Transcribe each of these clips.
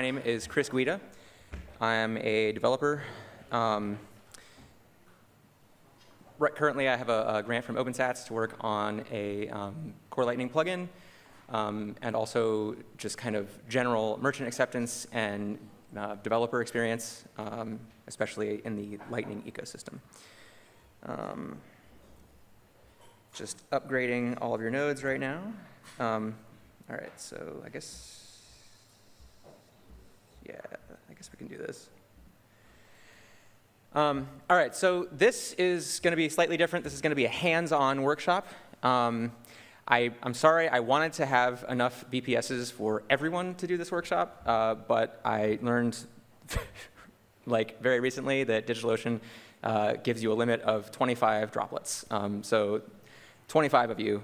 name is Chris Guida. I am a developer. Currently, I have a grant from OpenSats to work on a Core Lightning plugin, and also just kind of general merchant acceptance and developer experience, especially in the Lightning ecosystem. Just upgrading all of your nodes right now. All right, so I guess we can do this. All right, so this is going to be slightly different. This is going to be a hands-on workshop. I'm sorry, I wanted to have enough BPSs for everyone to do this workshop, but I learned like very recently that DigitalOcean gives you a limit of 25 droplets. So 25 of you,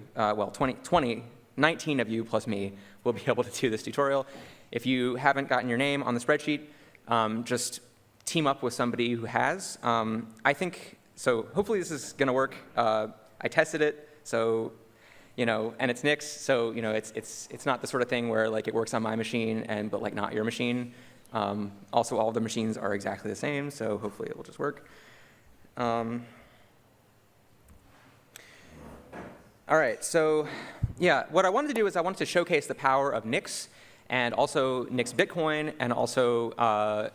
19 of you plus me will be able to do this tutorial. If you haven't gotten your name on the spreadsheet, just team up with somebody who has. I think, so hopefully this is going to work. I tested it, so, and it's Nix, so, it's not the sort of thing where like it works on my machine but like not your machine. Also, all of the machines are exactly the same, so hopefully it will just work. All right, so yeah, what I wanted to do is I wanted to showcase the power of Nix and also Nix Bitcoin and also a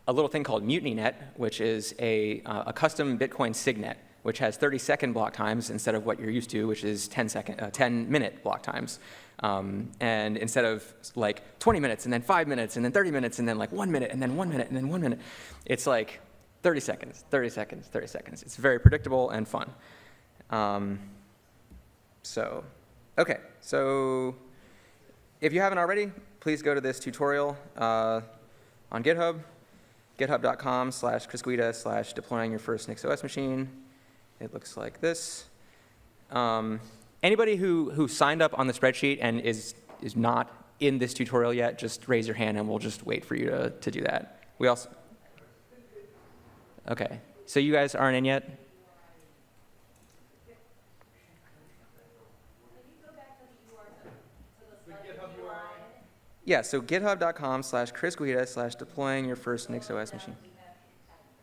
little thing called MutinyNet, which is a custom Bitcoin signet, which has 30-second block times instead of what you're used to, which is 10-minute block times. And instead of like 20 minutes and then 5 minutes and then 30 minutes and then like 1 minute and then 1 minute and then 1 minute, it's like 30 seconds, 30 seconds, 30 seconds. It's very predictable and fun. Okay, so if you haven't already, please go to this tutorial on GitHub, github.com/chrisguida/deploying your first NixOS machine. It looks like this. Anybody who signed up on the spreadsheet and is not in this tutorial yet, just raise your hand and we'll just wait for you to do that. We also, okay, so you guys aren't in yet? Yeah, so github.com/chrisguida/deploying your first NixOS machine.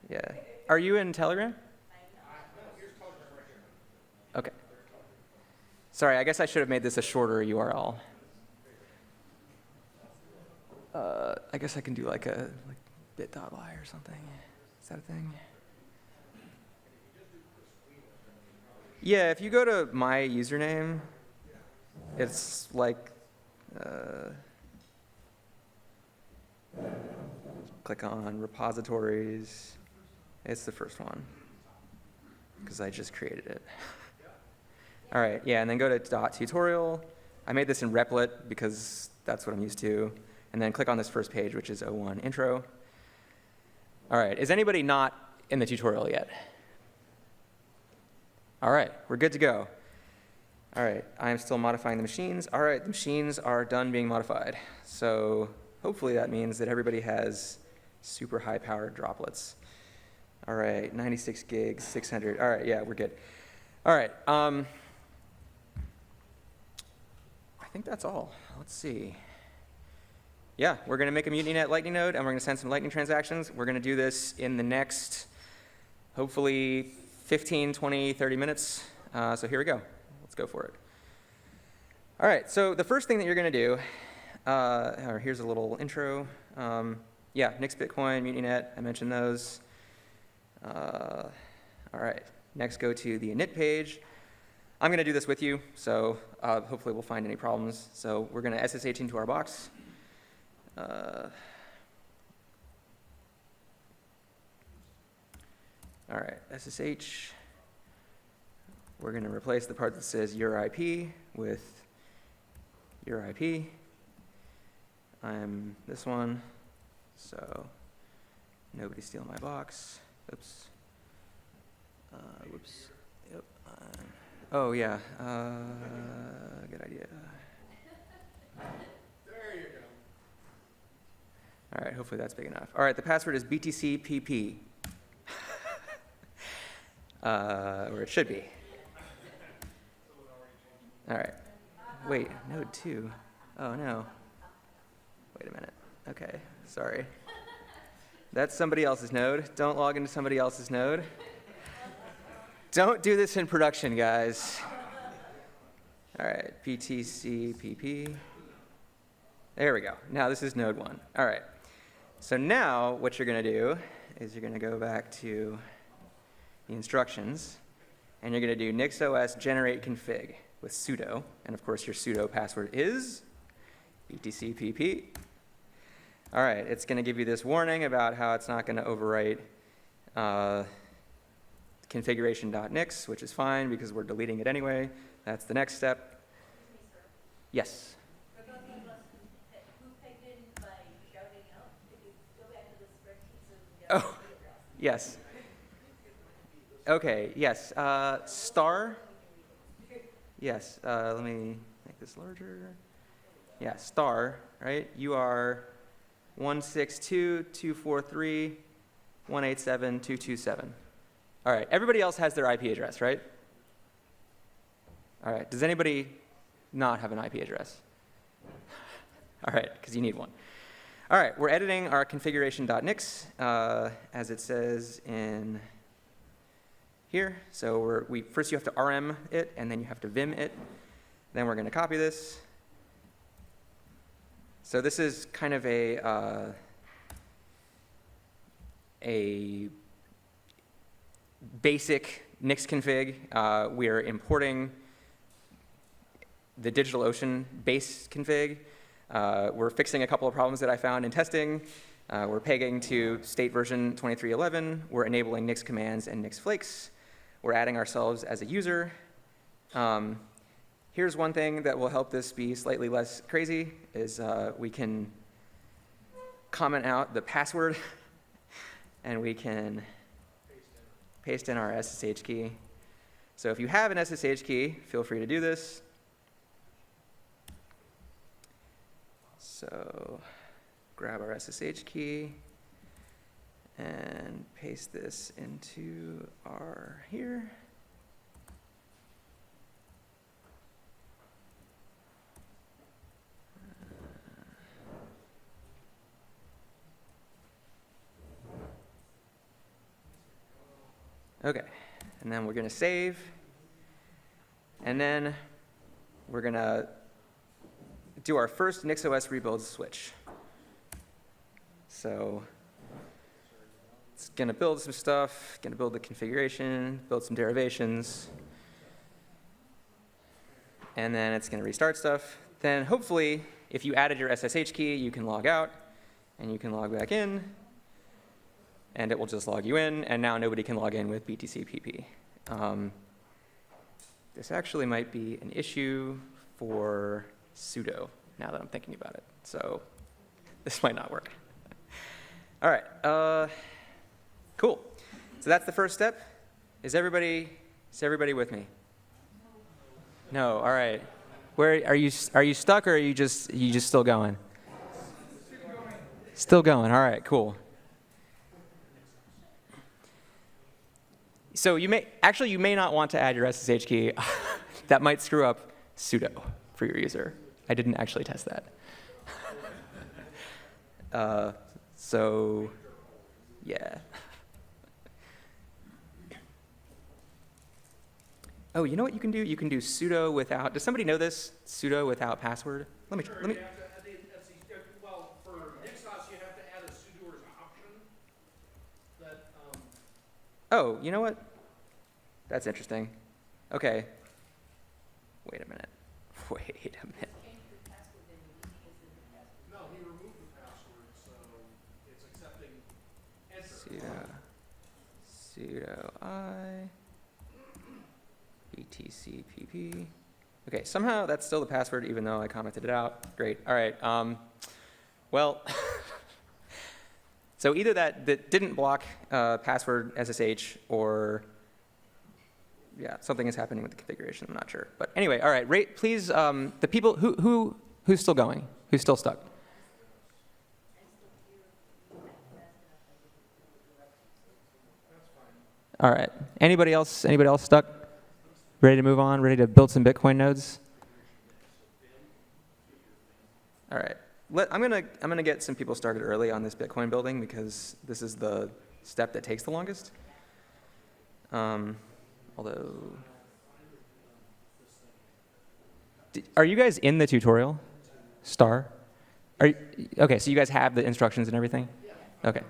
Yeah. Are you in Telegram? Okay. Sorry, I guess I should have made this a shorter URL. I guess I can do like bit.ly or something. Is that a thing? Yeah, if you go to my username, it's like, click on repositories. It's the first one, because I just created it. All right, yeah, and then go to .tutorial. I made this in Replit because that's what I'm used to. And then click on this first page, which is 01 intro. All right, is anybody not in the tutorial yet? All right, we're good to go. All right, I am still modifying the machines. All right, the machines are done being modified. So hopefully that means that everybody has super high-powered droplets. All right, 96 gigs, 600. All right, yeah, we're good. All right, I think that's all. Let's see. Yeah, we're going to make a MutinyNet Lightning node, and we're going to send some Lightning transactions. We're going to do this in the next, hopefully, 15, 20, 30 minutes. So here we go. Let's go for it. All right, so the first thing that you're going to do, here's a little intro. Yeah, Nix Bitcoin, MutinyNet, I mentioned those. All right, next go to the init page. I'm going to do this with you, so hopefully we'll find any problems. So we're going to SSH into our box. All right, SSH. We're going to replace the part that says your IP with your IP. I'm this one, so nobody steal my box. Oops. Whoops. Yep. Oh, yeah. Good idea. There you go. All right, hopefully that's big enough. All right, the password is btcpp. Or it should be. All right. Wait, node 2. Oh, no. Wait a minute. Okay, sorry. That's somebody else's node. Don't log into somebody else's node. Don't do this in production, guys. All right, btcpp. There we go. Now this is node 1. All right. So now what you're going to do is you're going to go back to the instructions, and you're going to do NixOS generate config with sudo. And of course, your sudo password is btcpp. All right, it's going to give you this warning about how it's not going to overwrite configuration.nix, which is fine because we're deleting it anyway. That's the next step. Yes? Oh, yes. Okay, yes. Star. Yes, let me make this larger. Yeah, star, right? You are 162.243.187.227. All right, everybody else has their IP address, right? All right, does anybody not have an IP address? All right, because you need one. All right, we're editing our configuration.nix, as it says in here. So first you have to rm it, and then you have to vim it. Then we're going to copy this. So this is kind of a basic Nix config. We're importing the DigitalOcean base config. We're fixing a couple of problems that I found in testing. We're pegging to state version 2311. We're enabling Nix commands and Nix flakes. We're adding ourselves as a user. Here's one thing that will help this be slightly less crazy is we can comment out the password and we can paste in our SSH key. So if you have an SSH key, feel free to do this. So grab our SSH key and paste this into our here. Okay, and then we're going to save, and then we're going to do our first NixOS rebuild switch. So it's going to build some stuff, going to build the configuration, build some derivations, and then it's going to restart stuff. Then hopefully, if you added your SSH key, you can log out, and you can log back in, and it will just log you in, and now nobody can log in with btcpp. This actually might be an issue for sudo, now that I'm thinking about it. So this might not work. All right, cool. So that's the first step. Is everybody with me? No, all right. Where are you stuck, or are you just still going? Still going, all right, cool. So you may not want to add your SSH key. That might screw up sudo for your user. I didn't actually test that. So yeah. Oh, you know what you can do? You can do sudo without. Does somebody know this? Sudo without password. Let me. Well, for NixOS, you have to add a sudo as an option. Oh, you know what? That's interesting. Okay. Wait a minute. No, he removed the password, so it's accepting enter. Sudo I btcpp. Okay, somehow that's still the password even though I commented it out. Great. All right. Well, so either that didn't block password SSH, or yeah, something is happening with the configuration. I'm not sure. But anyway, all right. Please, the people who's still going, who's still stuck. All right. Anybody else stuck? Ready to move on? Ready to build some Bitcoin nodes? All right. I'm gonna get some people started early on this Bitcoin building because this is the step that takes the longest. Although, are you guys in the tutorial? Star? Are you, okay, so you guys have the instructions and everything? Okay.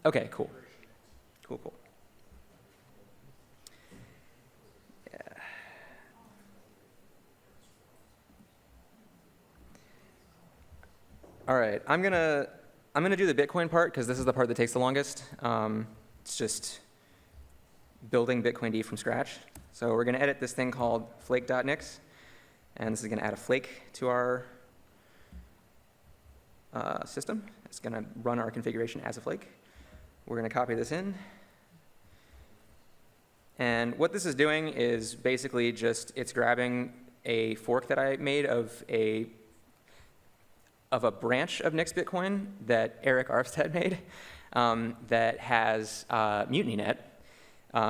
Okay, cool. Cool. Yeah. All right, I'm gonna do the Bitcoin part because this is the part that takes the longest. It's just building bitcoind from scratch. So we're gonna edit this thing called flake.nix, and this is gonna add a flake to our system. It's gonna run our configuration as a flake. We're gonna copy this in. And what this is doing is basically just, it's grabbing a fork that I made of a branch of Nix Bitcoin that Eric Arfstead made that has MutinyNet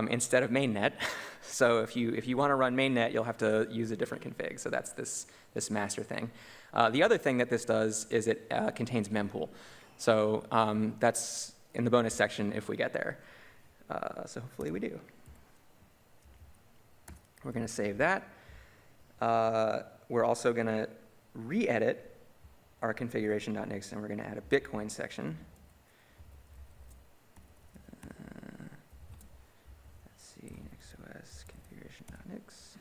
instead of mainnet. So if you want to run mainnet, you'll have to use a different config. So that's this master thing. The other thing that this does is it contains mempool. So that's in the bonus section if we get there. So hopefully we do. We're going to save that. We're also going to re-edit our configuration.nix, and we're going to add a Bitcoin section. Let's see, NixOS configuration.nix.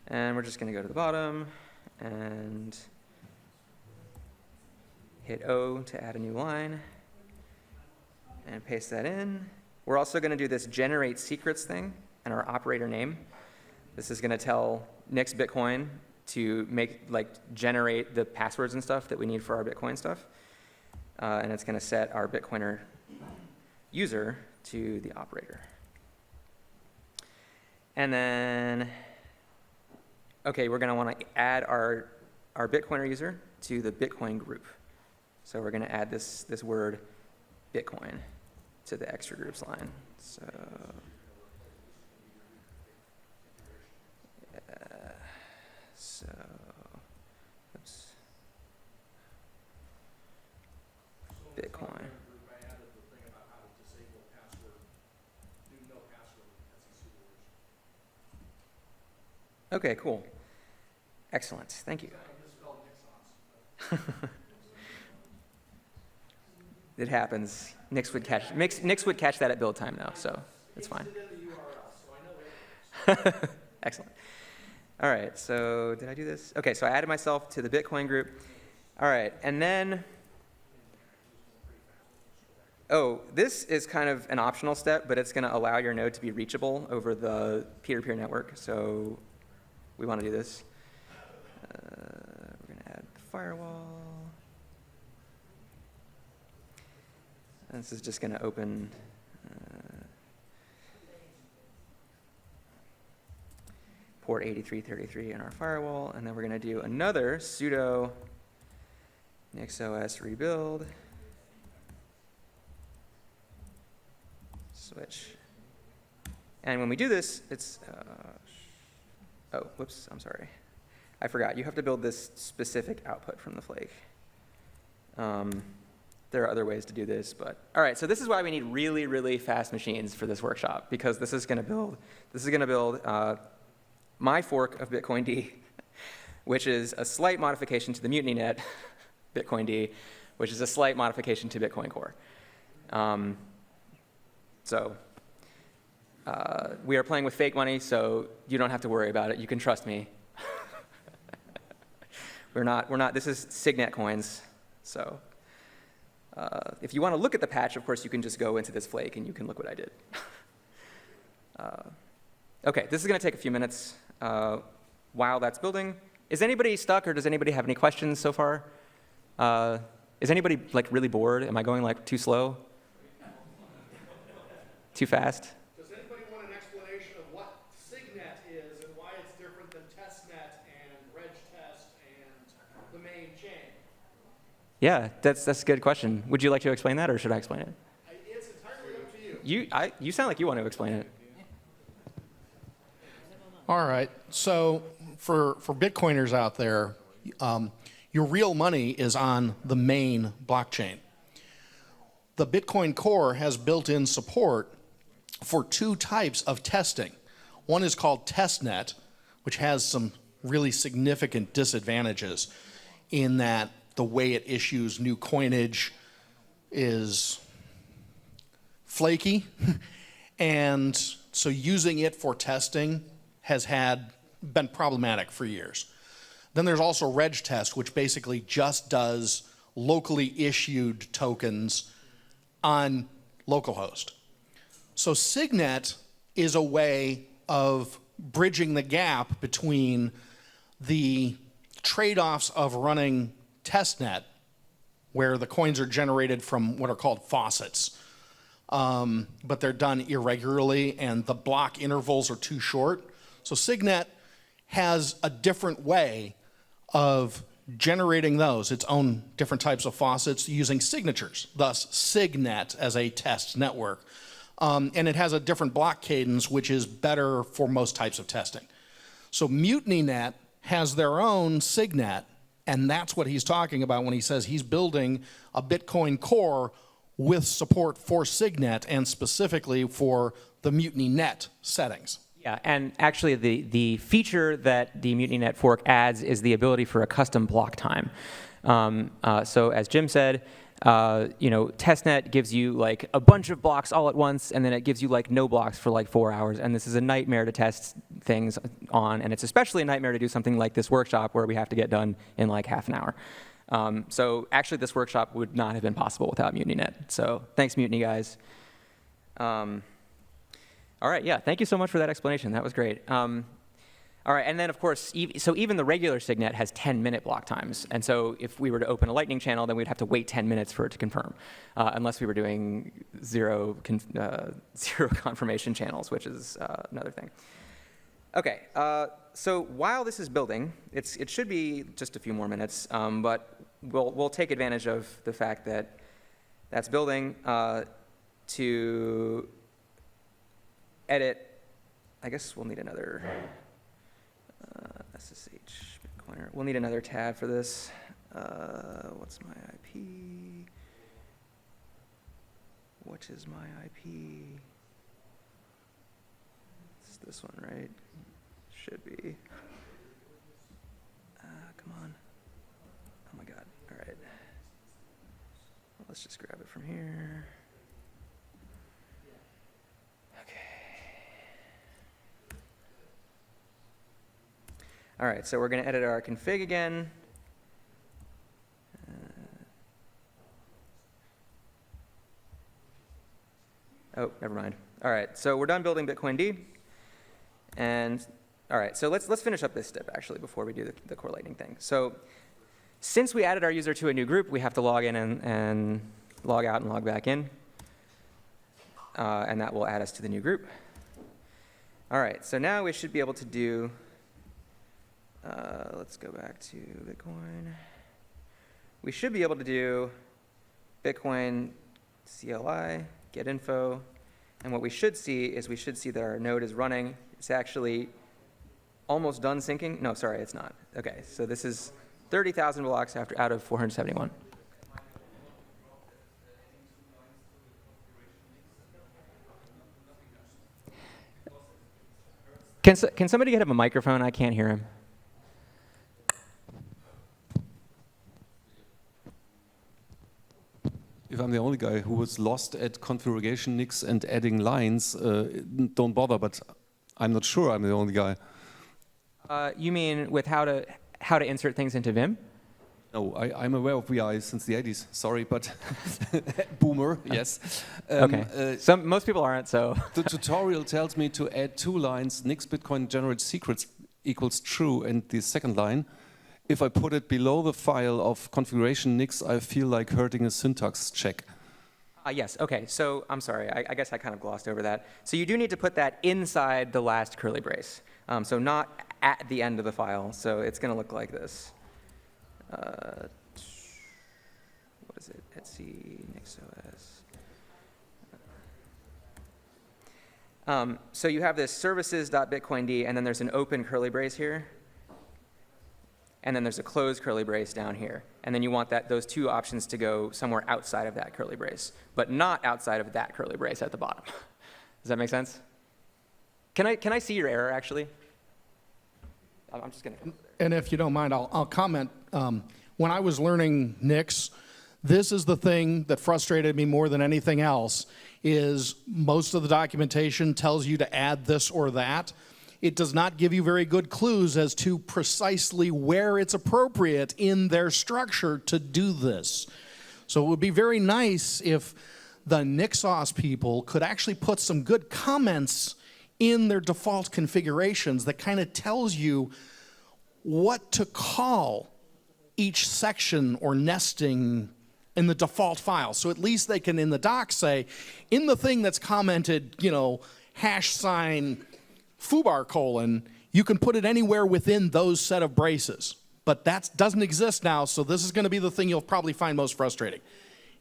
And we're just going to go to the bottom and hit O to add a new line and paste that in. We're also going to do this generate secrets thing and our operator name. This is going to tell Nix Bitcoin to generate the passwords and stuff that we need for our Bitcoin stuff. And it's going to set our Bitcoiner user to the operator. And then, okay, we're going to want to add our Bitcoiner user to the Bitcoin group. So we're going to add this word Bitcoin to the extra groups line. So, oops. Bitcoin. Okay, cool. Excellent. Thank you. It happens. Nix would catch that at build time though, so it's fine. Excellent. All right, so did I do this? Okay, so I added myself to the Bitcoin group. All right, and then, this is kind of an optional step, but it's going to allow your node to be reachable over the peer-to-peer network. So we want to do this. We're going to add the firewall. And this is just going to open port 8333 in our firewall, and then we're going to do another sudo NixOS rebuild switch. And when we do this, it's whoops, I'm sorry. I forgot. You have to build this specific output from the flake. There are other ways to do this, but all right. So this is why we need really, really fast machines for this workshop, because this is going to build my fork of bitcoind, which is a slight modification to the MutinyNet bitcoind, which is a slight modification to Bitcoin Core. We are playing with fake money, so you don't have to worry about it. You can trust me. We're not. This is Signet coins, so. If you want to look at the patch, of course, you can just go into this flake and you can look what I did. Okay, this is going to take a few minutes while that's building. Is anybody stuck, or does anybody have any questions so far? Is anybody really bored? Am I going too slow? Too fast? Does anybody want an explanation of what Signet is and why it's different than testnet and regtest and the main chain? Yeah, that's a good question. Would you like to explain that, or should I explain it? It's entirely up to you. You sound like you want to explain it. All right. So for Bitcoiners out there, Your real money is on the main blockchain. The Bitcoin Core has built-in support for 2 types of testing. One is called testnet, which has some really significant disadvantages in that the way it issues new coinage is flaky, and so using it for testing has been problematic for years. Then there's also regtest, which basically just does locally issued tokens on localhost. So Signet is a way of bridging the gap between the trade-offs of running testnet, where the coins are generated from what are called faucets, but they're done irregularly and the block intervals are too short. So Signet has a different way of generating those, its own different types of faucets using signatures, thus Signet as a test network. And it has a different block cadence, which is better for most types of testing. So MutinyNet has their own Signet, and that's what he's talking about when he says he's building a Bitcoin Core with support for Signet and specifically for the MutinyNet settings. Yeah, and actually the feature that the MutinyNet fork adds is the ability for a custom block time. So as Jim said, testnet gives you like a bunch of blocks all at once, and then it gives you like no blocks for like 4 hours. And this is a nightmare to test things on, and it's especially a nightmare to do something like this workshop where we have to get done in like half an hour. So actually this workshop would not have been possible without MutinyNet. So thanks, Mutiny guys. All right, yeah, thank you so much for that explanation. That was great. All right, and then of course, so even the regular Signet has 10-minute block times. And so if we were to open a Lightning channel, then we'd have to wait 10 minutes for it to confirm, unless we were doing zero confirmation channels, which is another thing. Okay, so while this is building, it should be just a few more minutes, but we'll take advantage of the fact that that's building to edit. I guess we'll need another SSH Bitcoiner. We'll need another tab for this. What's my IP? What is my IP? It's this one, right? Should be. Come on. Oh my God. All right. Well, let's just grab it from here. All right, so we're going to edit our config again. Oh, never mind. All right, so we're done building Bitcoind. And all right, so let's finish up this step actually before we do the core Lightning thing. So since we added our user to a new group, we have to log in and log out and log back in. And that will add us to the new group. All right, so now we should be able to do let's go back to Bitcoin. We should be able to do Bitcoin CLI, get info, and what we should see is that our node is running. It's actually almost done syncing. No, sorry, it's not. Okay, so this is 30,000 blocks out of 471. Can somebody get him a microphone? I can't hear him. If I'm the only guy who was lost at configuration Nix and adding lines, don't bother, but I'm not sure I'm the only guy. You mean with how to insert things into Vim? No, I'm aware of VI since the 80s. Sorry, but boomer, yes. Okay. Most people aren't, so. The tutorial tells me to add 2 lines, Nix Bitcoin generates secrets equals true, and the second line. If I put it below the file of configuration Nix, I feel like hurting a syntax check. Yes, okay, so I'm sorry, I guess I kind of glossed over that. So you do need to put that inside the last curly brace. So not at the end of the file, so it's going to look like this. What is it? Etsy, NixOS. So you have this services.bitcoind, and then there's an open curly brace here. and then there's a closed curly brace down here. And then you want those two options to go somewhere outside of that curly brace, but not outside of that curly brace at the bottom. Does that make sense? Can I see your error, actually? I'm just going to come over there. And if you don't mind, I'll comment. When I was learning Nix, this is the thing that frustrated me more than anything else, is most of the documentation tells you to add this or that. It does not give you very good clues as to precisely where it's appropriate in their structure to do this. So it would be very nice if the NixOS people could actually put some good comments in their default configurations that kind of tells you what to call each section or nesting in the default file. So at least they can, in the doc, say, in the thing that's commented, #, foobar colon, you can put it anywhere within those set of braces. But that doesn't exist now, so this is going to be the thing you'll probably find most frustrating,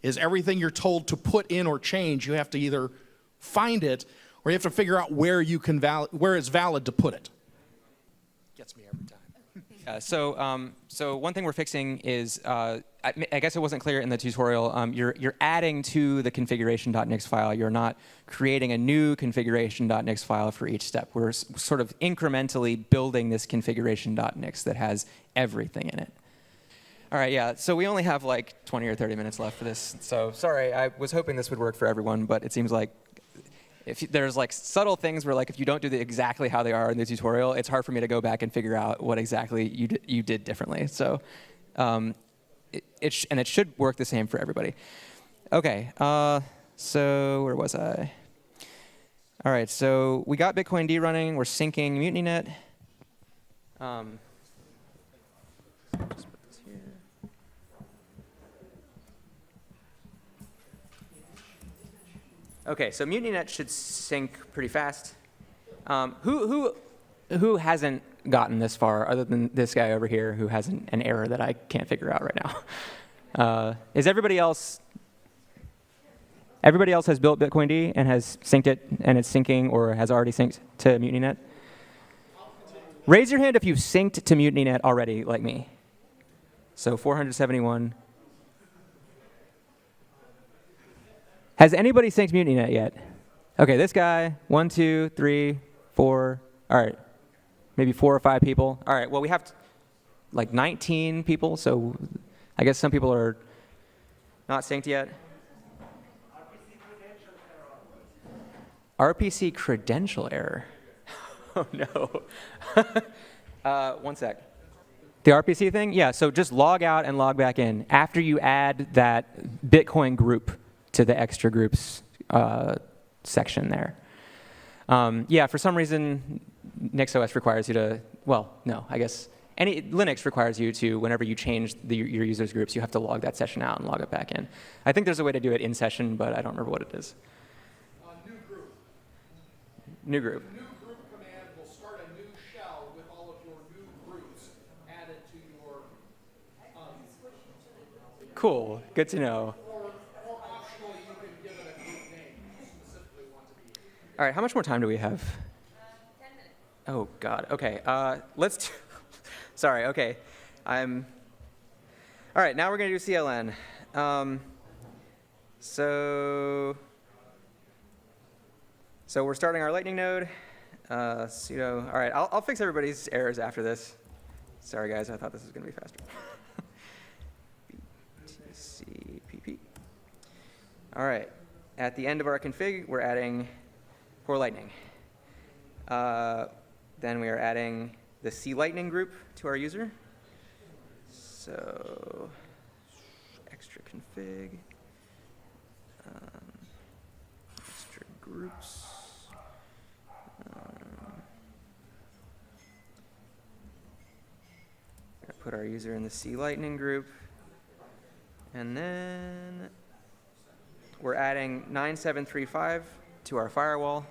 is everything you're told to put in or change, you have to either find it or you have to figure out where it's valid to put it. Gets me every time. So one thing we're fixing is, I guess it wasn't clear in the tutorial, you're adding to the configuration.nix file. You're not creating a new configuration.nix file for each step. We're sort of incrementally building this configuration.nix that has everything in it. All right, yeah, so we only have like 20 or 30 minutes left for this. So sorry, I was hoping this would work for everyone, but it seems like there's like subtle things where like if you don't do exactly how they are in the tutorial, it's hard for me to go back and figure out what exactly you did differently. So it should work the same for everybody. Okay, so where was I? All right, so we got bitcoind running. We're syncing MutinyNet. Just put this here. Okay, so MutinyNet should sync pretty fast. Who hasn't gotten this far, other than this guy over here, who has an error that I can't figure out right now? Is everybody else? Everybody else has built bitcoind and has synced it, and it's syncing or has already synced to MutinyNet? Raise your hand if you've synced to MutinyNet already, like me. So 471. Has anybody synced MutinyNet yet? Okay, this guy, 1, 2, 3, 4. All right, maybe 4 or 5 people. All right, well, we have like 19 people, so I guess some people are not synced yet. RPC credential error. Oh, no. One sec. The RPC thing? Yeah, so just log out and log back in after you add that Bitcoin group to the extra groups section there. Yeah, for some reason, NixOS requires you to, well, no, I guess Linux requires you to, whenever you change your users' groups, you have to log that session out and log it back in. I think there's a way to do it in session, but I don't remember what it is. New group. New group. The new group command will start a new shell with all of your new groups added to your. Cool, good to know. Or optionally, you can give it a group name you specifically want to be. All right, how much more time do we have? 10 minutes. Oh, God. Okay, let's do sorry, okay. All right, now we're going to do CLN. So we're starting our Lightning node. Sudo. All right, I'll fix everybody's errors after this. Sorry, guys, I thought this was going to be faster. btcpp. All right, at the end of our config, we're adding core Lightning. Then we are adding the C Lightning group to our user. So extra config, extra groups. Put our user in the C Lightning group. And then we're adding 9735 to our firewall.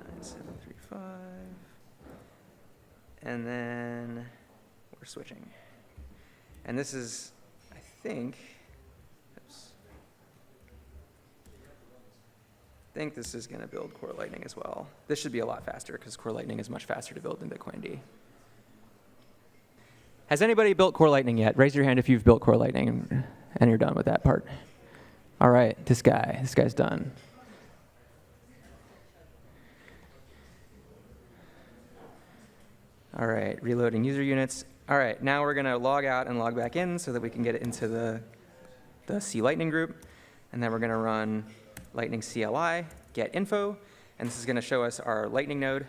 9735. And then we're switching. And this is, I think, oops. think this is going to build Core Lightning as well. This should be a lot faster because Core Lightning is much faster to build than bitcoind. Has anybody built Core Lightning yet? Raise your hand if you've built Core Lightning and you're done with that part. All right, this guy's done. All right, reloading user units. All right, now we're going to log out and log back in so that we can get into the C Lightning group. And then we're going to run lightning CLI, get info, and this is going to show us our Lightning node.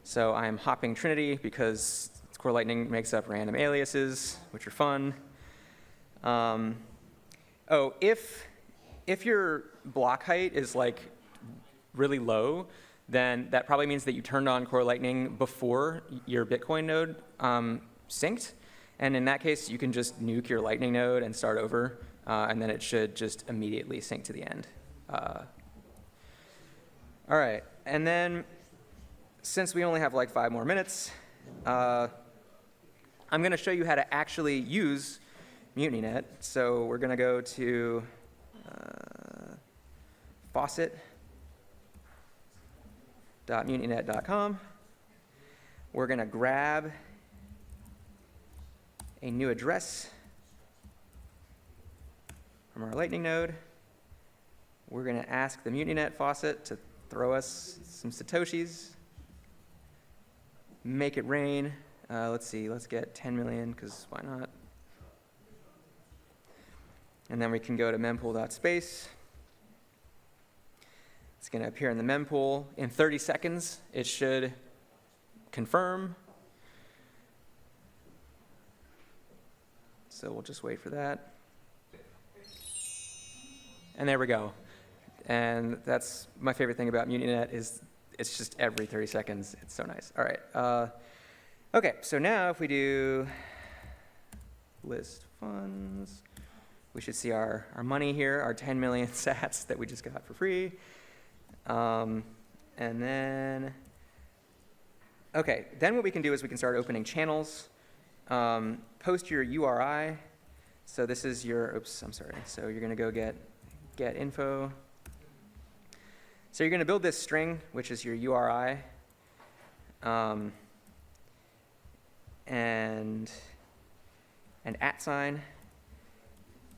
So I'm hopping Trinity because Core Lightning makes up random aliases, which are fun. Oh, if your block height is like really low, then that probably means that you turned on Core Lightning before your Bitcoin node synced. And in that case, you can just nuke your Lightning node and start over, and then it should just immediately sync to the end. All right, and then since we only have like 5 more minutes, I'm going to show you how to actually use MutinyNet. So we're going to go to faucet.mutinynet.com. We're going to grab a new address from our Lightning node. We're going to ask the MutinyNet faucet to throw us some Satoshis. Make it rain. Let's see, let's get 10 million, because why not? And then we can go to mempool.space. It's going to appear in the mempool. In 30 seconds, it should confirm. So we'll just wait for that. And there we go. And that's my favorite thing about MutinyNet is it's just every 30 seconds. It's so nice. All right. OK, so now if we do list funds, we should see our money here, our 10 million sats that we just got for free. And then, OK, then what we can do is we can start opening channels. Post your URI. So this is your, oops, I'm sorry. So you're going to go get info. So you're going to build this string, which is your URI. And an @sign,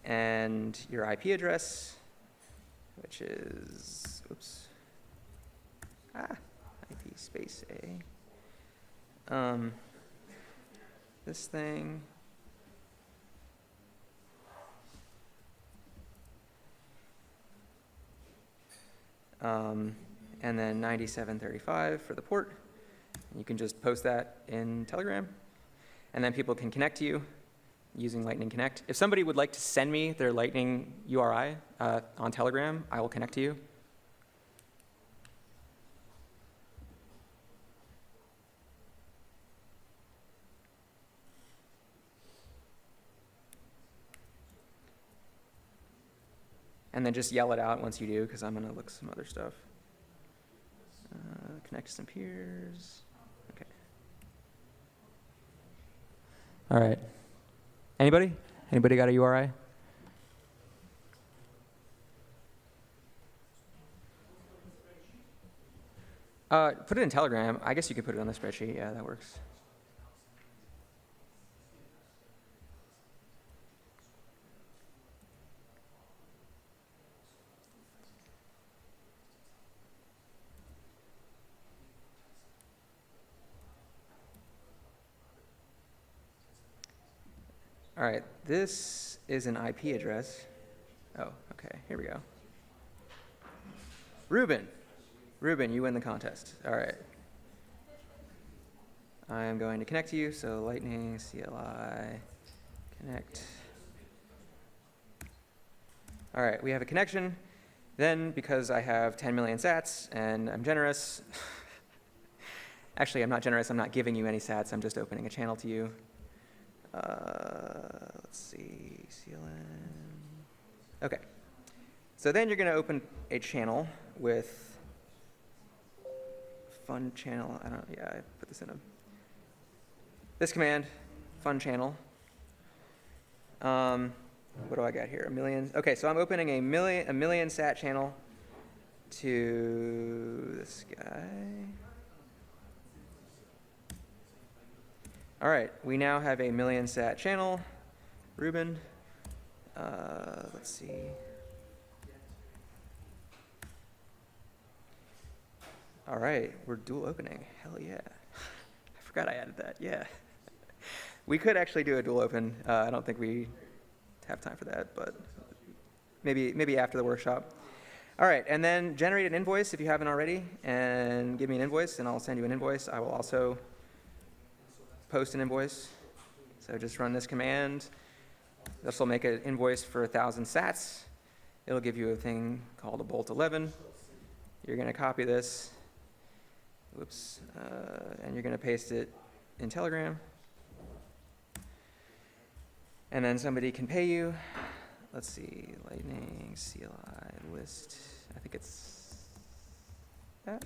and your IP address, which is, oops, IP space A. This thing. And then 9735 for the port. And you can just post that in Telegram. And then people can connect to you using Lightning Connect. If somebody would like to send me their Lightning URI on Telegram, I will connect to you. And then just yell it out once you do, because I'm going to look some other stuff. Connect to some peers. OK. All right. Anybody? Anybody got a URI? Put it in Telegram. I guess you could put it on the spreadsheet. Yeah, that works. All right, this is an IP address. Oh, OK, here we go. Ruben, you win the contest. All right. I am going to connect to you, so Lightning CLI connect. All right, we have a connection. Then, because I have 10 million sats and I'm generous, actually, I'm not generous. I'm not giving you any sats. I'm just opening a channel to you. Let's see, CLN. OK. So then you're going to open a channel with fun channel. I put this in this command, fun channel. What do I got here? A million. OK, so I'm opening a million sat channel to this guy. All right, we now have a 1,000,000 sat channel. Ruben, let's see. All right, we're dual opening. Hell yeah. I forgot I added that, yeah. We could actually do a dual open. I don't think we have time for that, but maybe after the workshop. All right, and then generate an invoice if you haven't already, and give me an invoice, and I'll send you an invoice. I will also post an invoice. So just run this command. This will make an invoice for 1,000 sats. It'll give you a thing called a bolt 11. You're going to copy this. Whoops. And you're going to paste it in Telegram. And then somebody can pay you. Let's see, Lightning, CLI, list. I think it's that.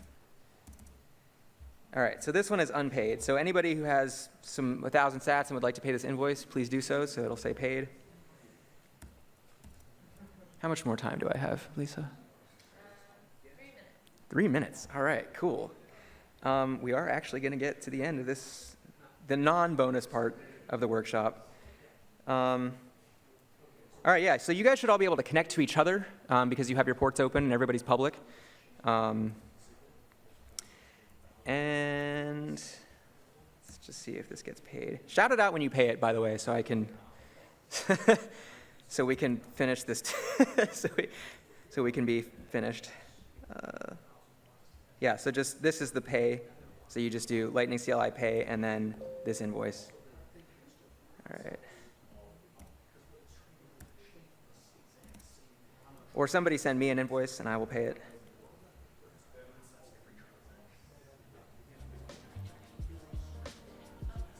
All right, so this one is unpaid. So anybody who has 1,000 sats and would like to pay this invoice, please do so. So it'll say paid. How much more time do I have, Lisa? 3 minutes. 3 minutes. All right, cool. We are actually going to get to the end of this, the non-bonus part of the workshop. All right, yeah, so you guys should all be able to connect to each other because you have your ports open and everybody's public. And let's just see if this gets paid. Shout it out when you pay it, by the way, so I can, so we can finish this, so we can be finished. Yeah, so just, this is the pay. So you just do Lightning CLI pay and then this invoice. All right. Or somebody send me an invoice and I will pay it.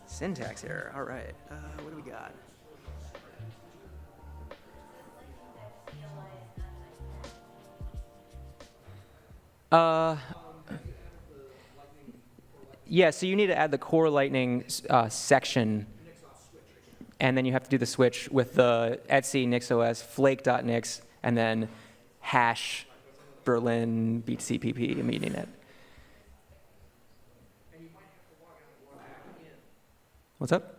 Syntax error, all right. What do we got? Yeah, so you need to add the core Lightning section, and then you have to do the switch with the etc NixOS flake.nix, and then hash Berlin btcpp immediate. What's up?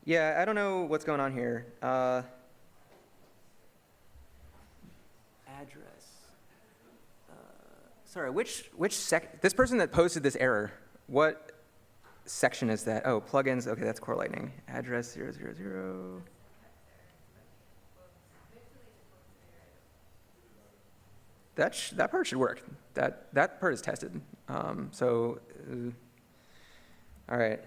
Yeah, I don't know what's going on here. Address. Sorry, which this person that posted this error, what section is that? Oh, plugins. Okay, that's core Lightning. Address 000. That part should work. That part is tested. All right.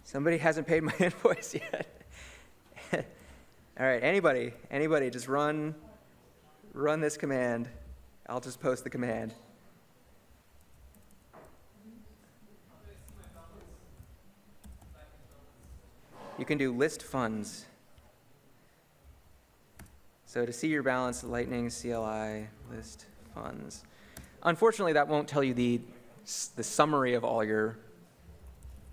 Somebody hasn't paid my invoice yet. All right, anybody, just run this command. I'll just post the command. You can do list funds. So to see your balance, Lightning CLI list funds. Unfortunately, that won't tell you the summary of all your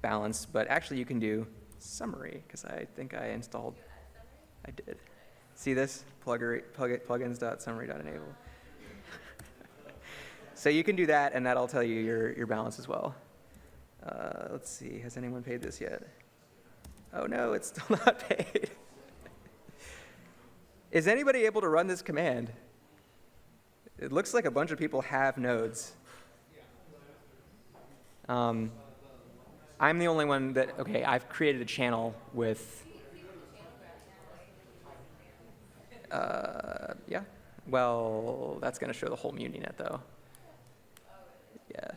balance, but actually you can do summary because I think I installed. I did. See this? Plugins.summary.enable. So you can do that, and that'll tell you your balance as well. Let's see. Has anyone paid this yet? Oh no, it's still not paid. Is anybody able to run this command? It looks like a bunch of people have nodes. I'm the only one that, okay, I've created a channel with, yeah. Well, that's going to show the whole MuniNet, though. Yeah.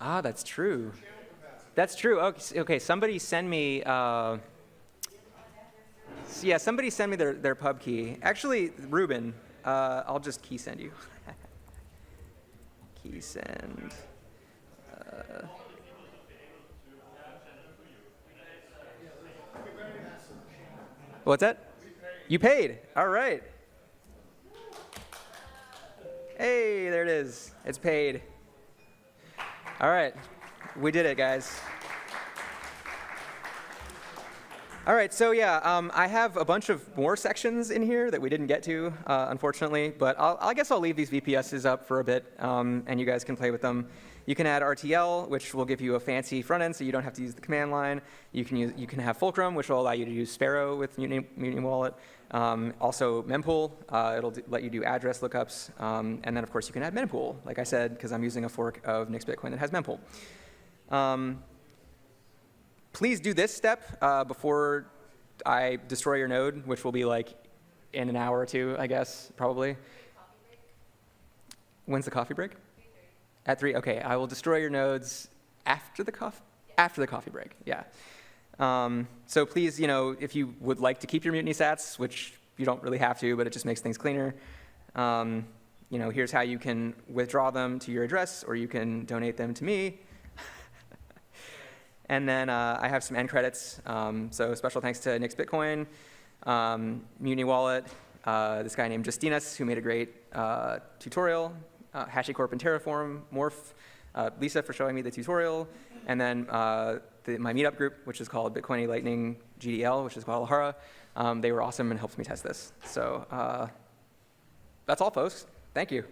Ah, that's true. That's true. Okay, somebody send me, yeah, somebody send me their pub key. Actually, Ruben, I'll just key send you. Key send. What's that? You paid. All right. Hey, there it is. It's paid. All right, we did it, guys. All right, so yeah, I have a bunch of more sections in here that we didn't get to, unfortunately, but I guess I'll leave these VPSs up for a bit, and you guys can play with them. You can add RTL, which will give you a fancy front end, so you don't have to use the command line. You can have Fulcrum, which will allow you to use Sparrow with Mutiny Wallet. Also mempool, it'll let you do address lookups, and then of course you can add mempool, like I said, because I'm using a fork of Nix Bitcoin that has mempool. Please do this step before I destroy your node, which will be like in an hour or two, I guess, probably. When's the coffee break? At 3? Okay, I will destroy your nodes after the coffee break, yeah. So please, if you would like to keep your Mutiny sats, which you don't really have to, but it just makes things cleaner, here's how you can withdraw them to your address, or you can donate them to me. And then I have some end credits. So special thanks to Nix Bitcoin, Mutiny Wallet, this guy named Justinas, who made a great tutorial, HashiCorp and Terraform, Morph, Lisa for showing me the tutorial, and then my meetup group, which is called Bitcoin Lightning GDL, which is Guadalajara. They were awesome and helped me test this. So that's all, folks. Thank you.